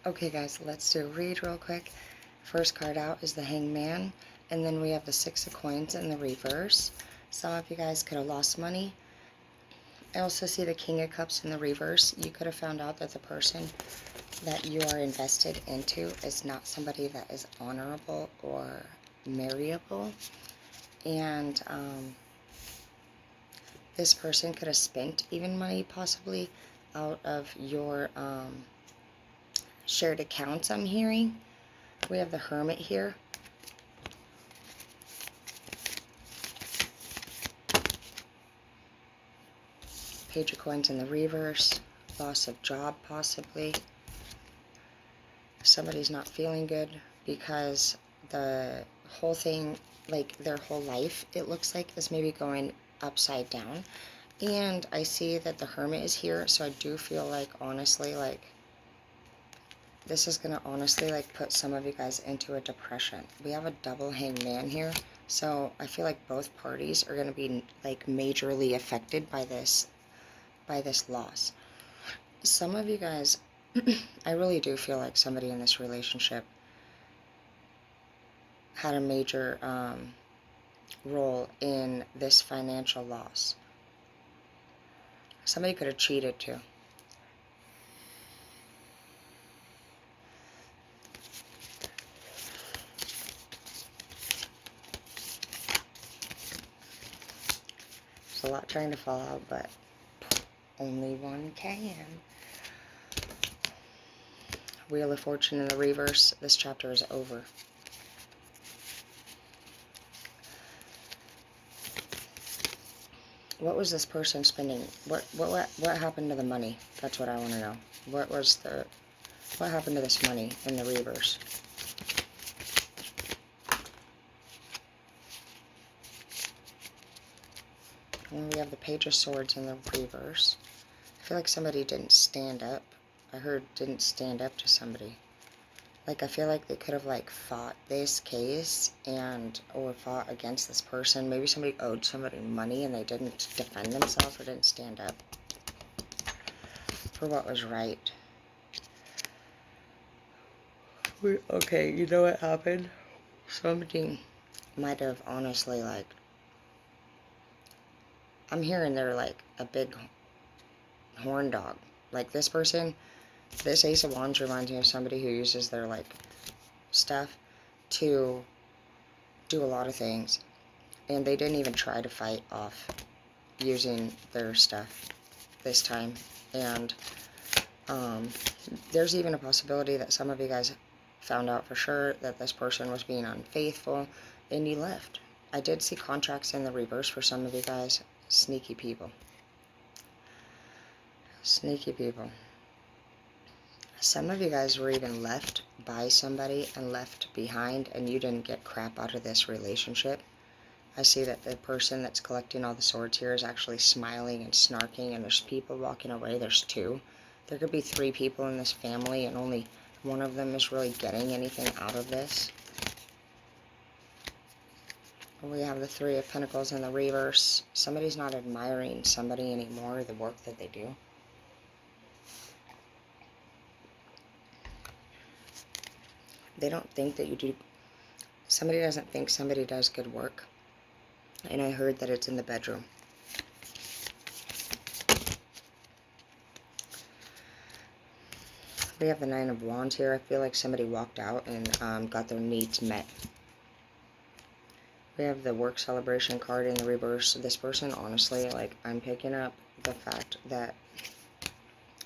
Okay guys, let's do a read real quick. First card out is the Hangman, and then we have the Six of Coins in the reverse. Some of you guys could have lost money. I also see the King of Cups in the reverse. You could have found out that the person that you are invested into is not somebody that is honorable or marryable. And this person could have spent even money possibly out of your shared accounts, I'm hearing. We have the Hermit here. Page of Coins in the reverse. Loss of job possibly. Somebody's not feeling good because the whole thing, like their whole life, it looks like, is maybe going upside down. And I see that the Hermit is here, so I do feel like, honestly, like, this is going to honestly, like, put some of you guys into a depression. We have a double Hangman here, so I feel like both parties are going to be, like, majorly affected by this loss. Some of you guys, I really do feel like somebody in this relationship had a major role in this financial loss. Somebody could have cheated too. There's a lot trying to fall out, but only one can. Wheel of Fortune in the reverse. This chapter is over. What was this person spending? What happened to the money? That's what I want to know. What happened to this money in the reverse? And we have the Page of Swords in the reverse. I feel like somebody didn't stand up. I heard didn't stand up to somebody. Like, I feel like they could have, like, fought this case or fought against this person. Maybe somebody owed somebody money and they didn't defend themselves or didn't stand up for what was right. Okay, you know what happened? Somebody might have honestly, like, I'm hearing they're like a big horn dog. Like, this person, this Ace of Wands reminds me of somebody who uses their, like, stuff to do a lot of things. And they didn't even try to fight off using their stuff this time. And there's even a possibility that some of you guys found out for sure that this person was being unfaithful and you left. I did see contracts in the reverse for some of you guys. Sneaky people. Sneaky people. Some of you guys were even left by somebody and left behind, and you didn't get crap out of this relationship. I see that the person that's collecting all the swords here is actually smiling and snarking, and there's people walking away. There's two. There could be three people in this family, and only one of them is really getting anything out of this. We have the Three of Pentacles in the reverse. Somebody's not admiring somebody anymore, the work that they do. They don't think that you do. Somebody doesn't think somebody does good work. And I heard that it's in the bedroom. We have the Nine of Wands here. I feel like somebody walked out and got their needs met. We have the Work Celebration card in the reverse. This person, honestly, like, I'm picking up the fact that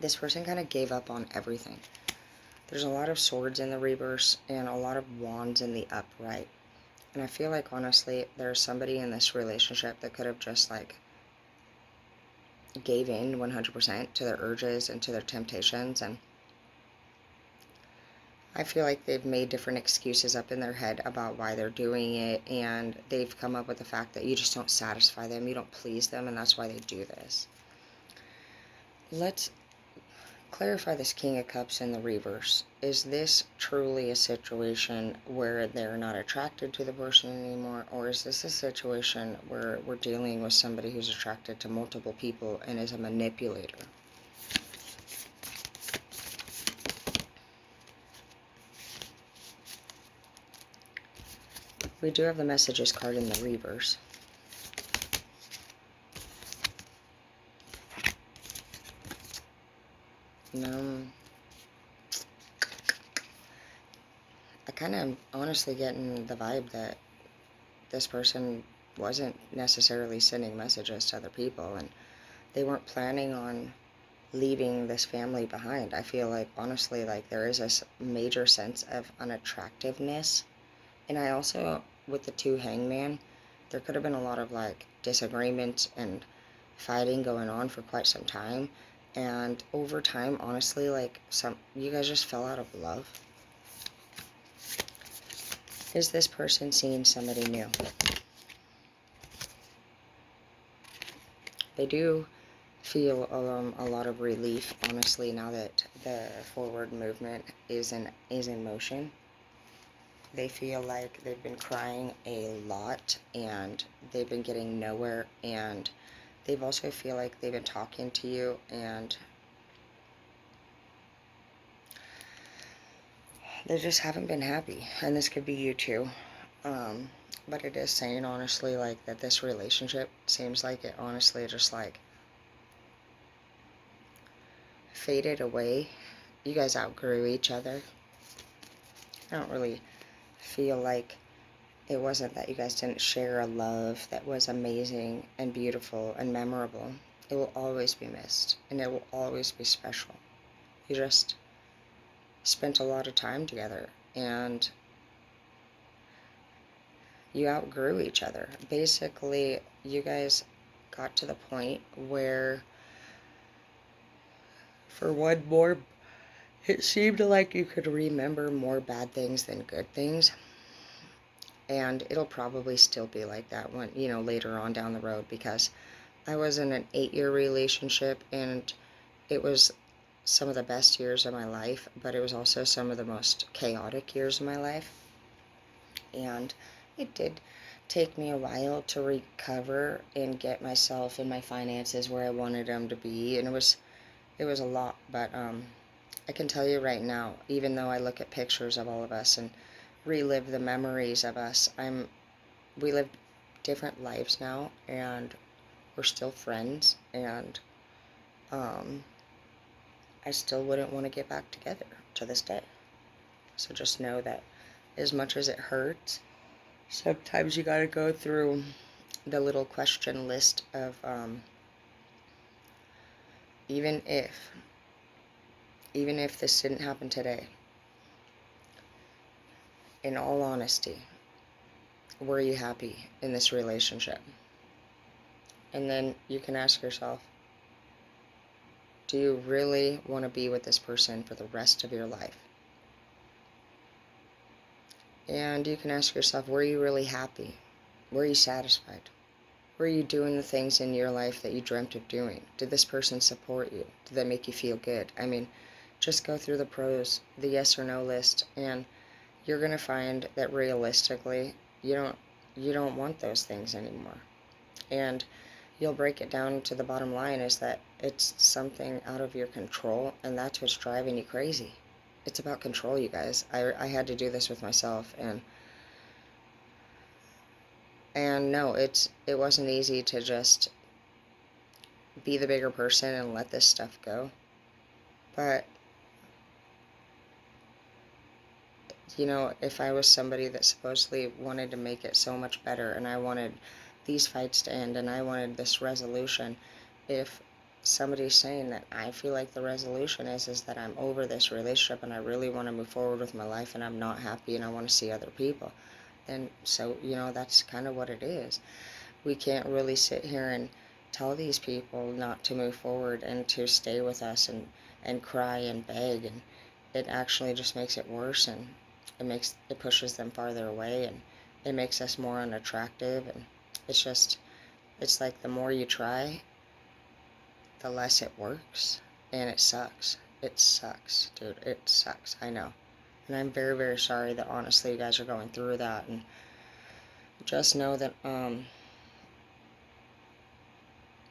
this person kind of gave up on everything. There's a lot of swords in the reverse and a lot of wands in the upright. And I feel like, honestly, there's somebody in this relationship that could have just, like, gave in 100% to their urges and to their temptations, and I feel like they've made different excuses up in their head about why they're doing it, and they've come up with the fact that you just don't satisfy them, you don't please them, and that's why they do this. Let's clarify this King of Cups in the reverse. Is this truly a situation where they're not attracted to the person anymore, or is this a situation where we're dealing with somebody who's attracted to multiple people and is a manipulator? We do have the messages card in the reverse. No. I kind of am honestly getting the vibe that this person wasn't necessarily sending messages to other people, and they weren't planning on leaving this family behind. I feel like, honestly, like there is a major sense of unattractiveness. And I also, with the two hangman, there could have been a lot of like disagreements and fighting going on for quite some time. And over time, honestly, like you guys just fell out of love. Is this person seeing somebody new? They do feel a lot of relief, honestly, now that the forward movement is in motion. They feel like they've been crying a lot and they've been getting nowhere, and they've also feel like they've been talking to you and they just haven't been happy. And this could be you too. But it is saying, honestly, like that this relationship seems like it honestly just like faded away. You guys outgrew each other. I don't really feel like it wasn't that you guys didn't share a love that was amazing and beautiful and memorable. It will always be missed, and it will always be special. You just spent a lot of time together, and you outgrew each other. Basically, you guys got to the point where, for one more, it seemed like you could remember more bad things than good things. And it'll probably still be like that when, later on down the road, because I was in an 8-year relationship, and it was some of the best years of my life, but it was also some of the most chaotic years of my life. And it did take me a while to recover and get myself and my finances where I wanted them to be, and it was a lot. But I can tell you right now, even though I look at pictures of all of us and relive the memories of us, we live different lives now, and we're still friends, and I still wouldn't want to get back together to this day. So just know that as much as it hurts, sometimes you gotta go through the little question list of even if this didn't happen today, in all honesty, were you happy in this relationship? And then you can ask yourself, do you really want to be with this person for the rest of your life? And you can ask yourself, were you really happy? Were you satisfied? Were you doing the things in your life that you dreamt of doing? Did this person support you? Did they make you feel good? I mean, just go through the pros, the yes or no list, and you're going to find that realistically, you don't want those things anymore. And you'll break it down to the bottom line is that it's something out of your control, and that's what's driving you crazy. It's about control, you guys. I had to do this with myself, and no, it wasn't easy to just be the bigger person and let this stuff go. But if I was somebody that supposedly wanted to make it so much better, and I wanted these fights to end, and I wanted this resolution, if somebody's saying that I feel like the resolution is that I'm over this relationship and I really want to move forward with my life and I'm not happy and I want to see other people, then so, that's kind of what it is. We can't really sit here and tell these people not to move forward and to stay with us and cry and beg, and it actually just makes it worse, and it pushes them farther away, and it makes us more unattractive, and it's like the more you try, the less it works, and it sucks. It sucks, dude. It sucks. I know. And I'm very, very sorry that honestly you guys are going through that, and just know that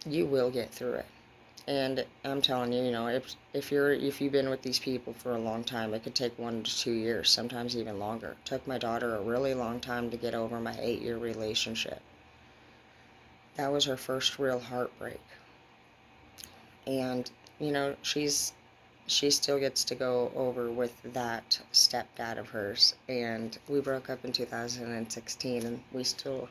you will get through it. And I'm telling you, if you've been with these people for a long time, it could take 1 to 2 years, sometimes even longer. It took my daughter a really long time to get over my 8-year relationship. That was her first real heartbreak. And, she still gets to go over with that stepdad of hers. And we broke up in 2016, and we still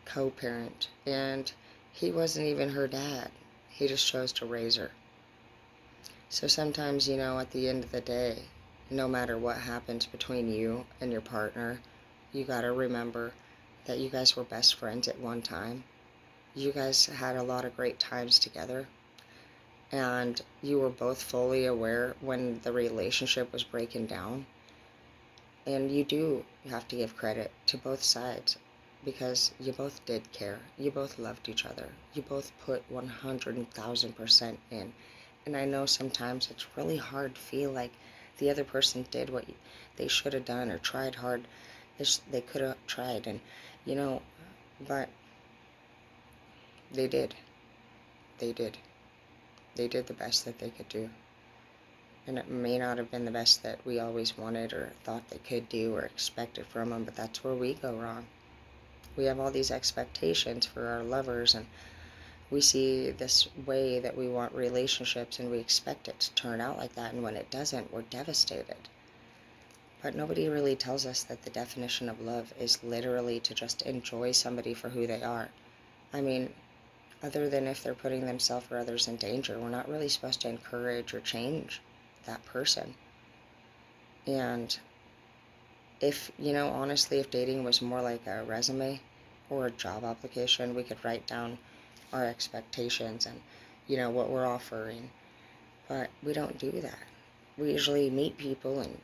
co-parent. And he wasn't even her dad. He just chose to raise her. So sometimes, at the end of the day, no matter what happens between you and your partner, you gotta remember that you guys were best friends at one time. You guys had a lot of great times together. And you were both fully aware when the relationship was breaking down. And you have to give credit to both sides, because you both did care. You both loved each other. You both put 100,000% in. And I know sometimes it's really hard to feel like the other person did what they should have done, or tried hard as they could have tried. And, but they did. They did. They did the best that they could do. And it may not have been the best that we always wanted or thought they could do or expected from them, but that's where we go wrong. We have all these expectations for our lovers, and we see this way that we want relationships, and we expect it to turn out like that, and when it doesn't, we're devastated. But nobody really tells us that the definition of love is literally to just enjoy somebody for who they are. I mean, other than if they're putting themselves or others in danger, we're not really supposed to encourage or change that person. And if, honestly, if dating was more like a resume or a job application, we could write down our expectations and, what we're offering. But we don't do that. We usually meet people and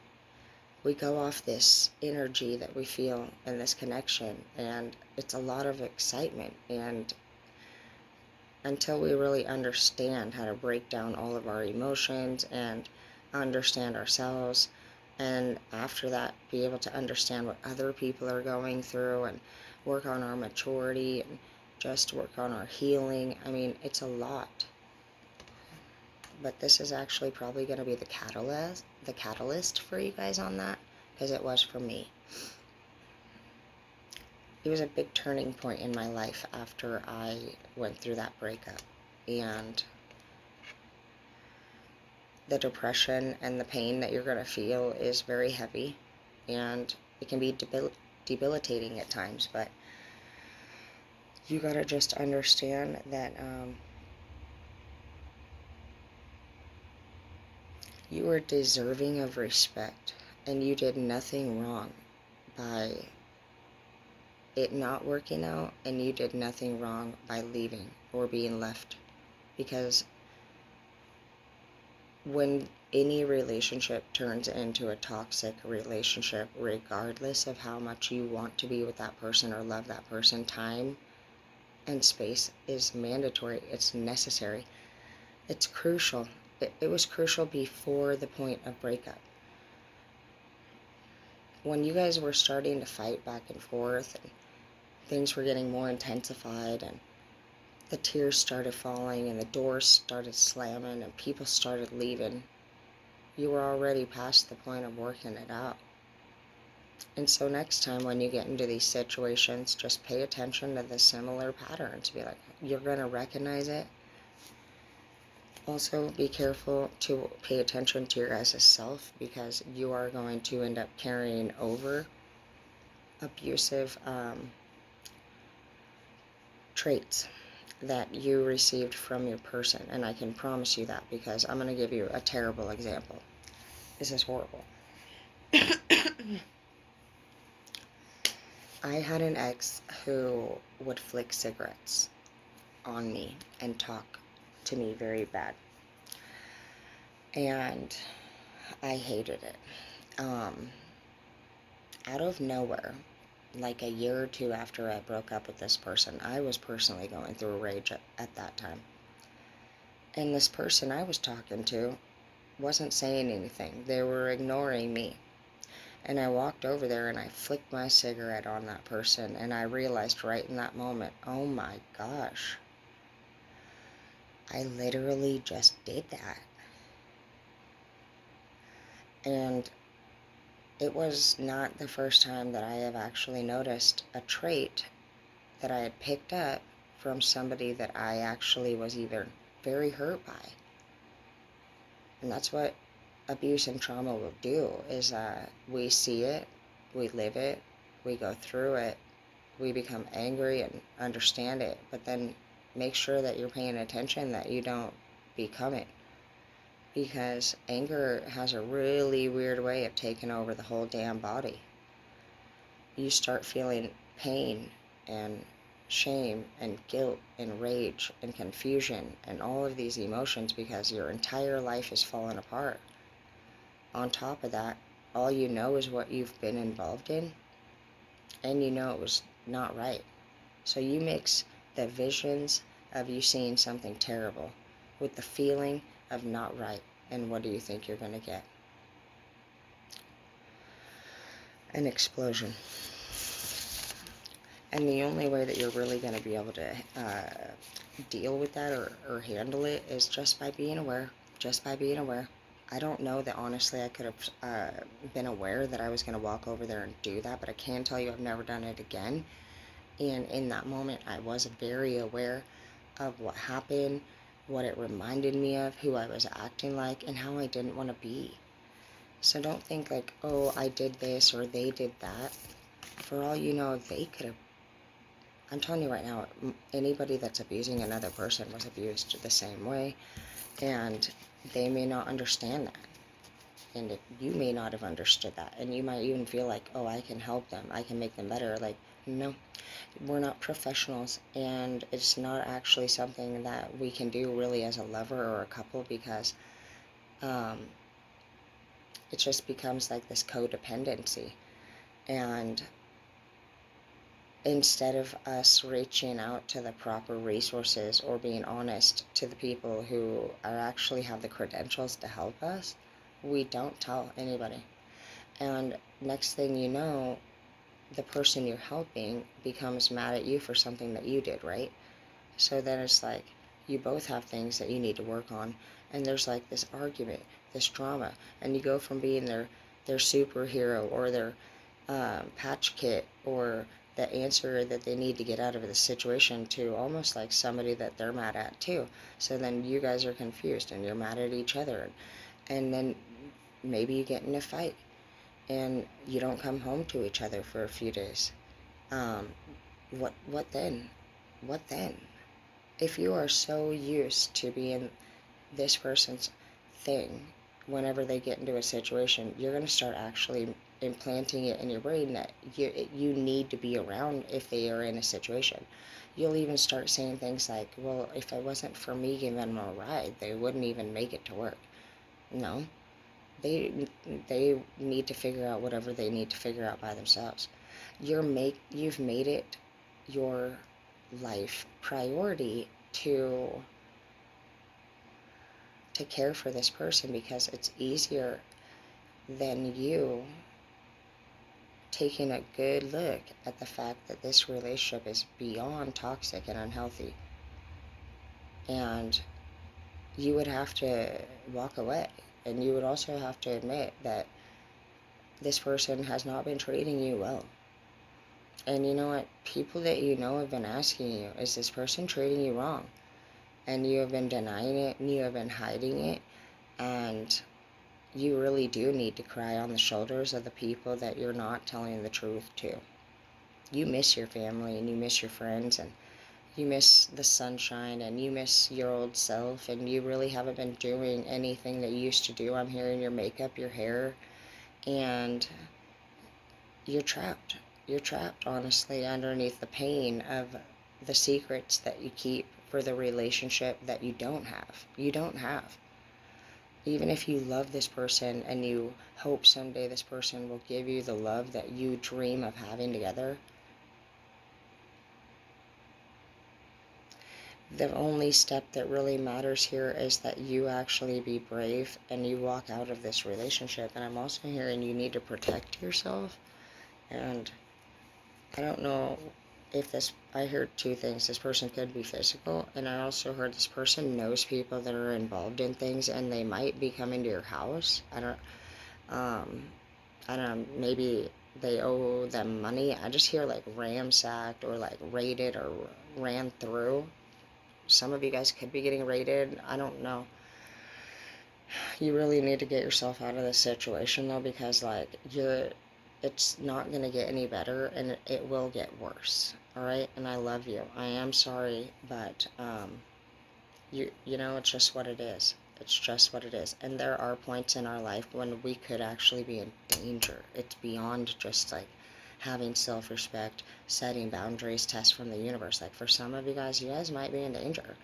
we go off this energy that we feel and this connection, and it's a lot of excitement. And until we really understand how to break down all of our emotions and understand ourselves, and after that be able to understand what other people are going through and work on our maturity and just work on our healing. I mean, it's a lot. But this is actually probably going to be the catalyst for you guys on that, because it was for me. It was a big turning point in my life after I went through that breakup. And the depression and the pain that you're going to feel is very heavy, and it can be debilitating at times, but you got to just understand that you are deserving of respect, and you did nothing wrong by it not working out, and you did nothing wrong by leaving or being left. Because when any relationship turns into a toxic relationship, regardless of how much you want to be with that person or love that person, time and space is mandatory. It's necessary. It's crucial. It was crucial before the point of breakup. When you guys were starting to fight back and forth, and things were getting more intensified, and the tears started falling, and the doors started slamming, and people started leaving, you were already past the point of working it out. And so next time when you get into these situations, just pay attention to the similar patterns. Be like, you're going to recognize it. Also, be careful to pay attention to your guys' self, because you are going to end up carrying over abusive traits that you received from your person. And I can promise you that, because I'm going to give you a terrible example. This is horrible. I had an ex who would flick cigarettes on me and talk to me very bad. And I hated it. Out of nowhere, like a year or two after I broke up with this person, I was personally going through a rage at that time. And this person I was talking to wasn't saying anything. They were ignoring me. And I walked over there and I flicked my cigarette on that person, and I realized right in that moment, oh my gosh, I literally just did that. And it was not the first time that I have actually noticed a trait that I had picked up from somebody that I actually was either very hurt by. And that's what abuse and trauma will do, is we see it, we live it, we go through it, we become angry and understand it, but then make sure that you're paying attention that you don't become it. Because anger has a really weird way of taking over the whole damn body. You start feeling pain and shame and guilt and rage and confusion and all of these emotions because your entire life is falling apart. On top of that, all you know is what you've been involved in, and you know it was not right. So you mix the visions of you seeing something terrible with the feeling of not right, and what do you think you're going to get? An explosion. And the only way that you're really going to be able to deal with that or handle it is just by being aware. Just by being aware. I don't know that honestly I could have been aware that I was going to walk over there and do that, but I can tell you I've never done it again. And in that moment, I was very aware of what happened, what it reminded me of, who I was acting like, and how I didn't want to be. So don't think like, oh, I did this or they did that. For all you know, they could have. I'm telling you right now, anybody that's abusing another person was abused the same way, and they may not understand that. And you may not have understood that, and you might even feel like, oh, I can help them, I can make them better. Like, no, we're not professionals, and it's not actually something that we can do really as a lover or a couple, because it just becomes like this codependency. And instead of us reaching out to the proper resources or being honest to the people who are actually have the credentials to help us, we don't tell anybody. And next thing you know, the person you're helping becomes mad at you for something that you did, right? So then it's like you both have things that you need to work on, and there's like this argument, this drama, and you go from being their superhero or their patch kit or the answer that they need to get out of the situation to almost like somebody that they're mad at too. So then you guys are confused and you're mad at each other, and then maybe you get in a fight and you don't come home to each other for a few days. What then? What then? If you are so used to being this person's thing, whenever they get into a situation, you're going to start actually implanting it in your brain that you need to be around if they are in a situation. You'll even start saying things like, well, if it wasn't for me giving them a ride, they wouldn't even make it to work. No, they need to figure out whatever they need to figure out by themselves. You've made it your life priority to care for this person because it's easier than you taking a good look at the fact that this relationship is beyond toxic and unhealthy. And you would have to walk away. And you would also have to admit that this person has not been treating you well. And you know what? People that you know have been asking you, is this person treating you wrong? And you have been denying it, and you have been hiding it, and you really do need to cry on the shoulders of the people that you're not telling the truth to. You miss your family, and you miss your friends, and you miss the sunshine, and you miss your old self, and you really haven't been doing anything that you used to do. I'm hearing your makeup, your hair, and you're trapped. You're trapped, honestly, underneath the pain of the secrets that you keep for the relationship that you don't have. You don't have. Even if you love this person and you hope someday this person will give you the love that you dream of having together, the only step that really matters here is that you actually be brave and you walk out of this relationship. And I'm also hearing you need to protect yourself. And I don't know if this, I heard two things. This person could be physical, and I also heard this person knows people that are involved in things, and they might be coming to your house. Um, I don't know, maybe they owe them money. I just hear like ransacked or like raided or ran through. Some of you guys could be getting raided. I don't know. You really need to get yourself out of this situation though, because like it's not gonna get any better, and it will get worse. All right, and I love you. I am sorry, but you know, it's just what it is. It's just what it is. And there are points in our life when we could actually be in danger. It's beyond just like having self-respect, setting boundaries, tests from the universe. Like for some of you guys might be in danger.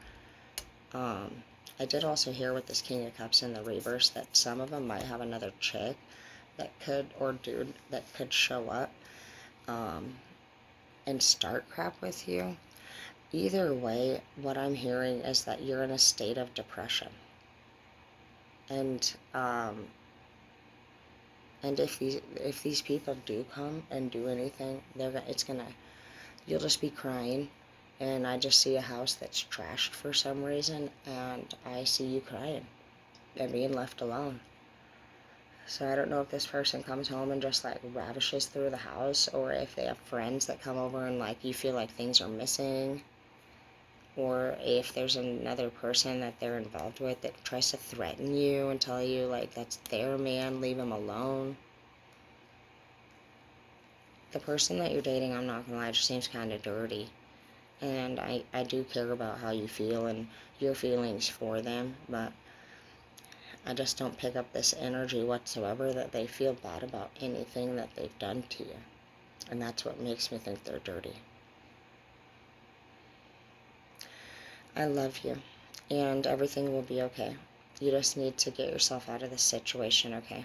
Um, I did also hear with this King of Cups in the reverse that some of them might have another chick that could, or dude that could show up um, and start crap with you. Either way, what I'm hearing is that you're in a state of depression. And and if these people do come and do anything, it's gonna, you'll just be crying. And I just see a house that's trashed for some reason, and I see you crying and being left alone. So I don't know if this person comes home and just like ravishes through the house, or if they have friends that come over and like you feel like things are missing, or if there's another person that they're involved with that tries to threaten you and tell you like that's their man, leave him alone. The person that you're dating, I'm not gonna lie, just seems kind of dirty. And I do care about how you feel and your feelings for them, but I just don't pick up this energy whatsoever that they feel bad about anything that they've done to you. And that's what makes me think they're dirty. I love you, and everything will be okay. You just need to get yourself out of this situation, okay?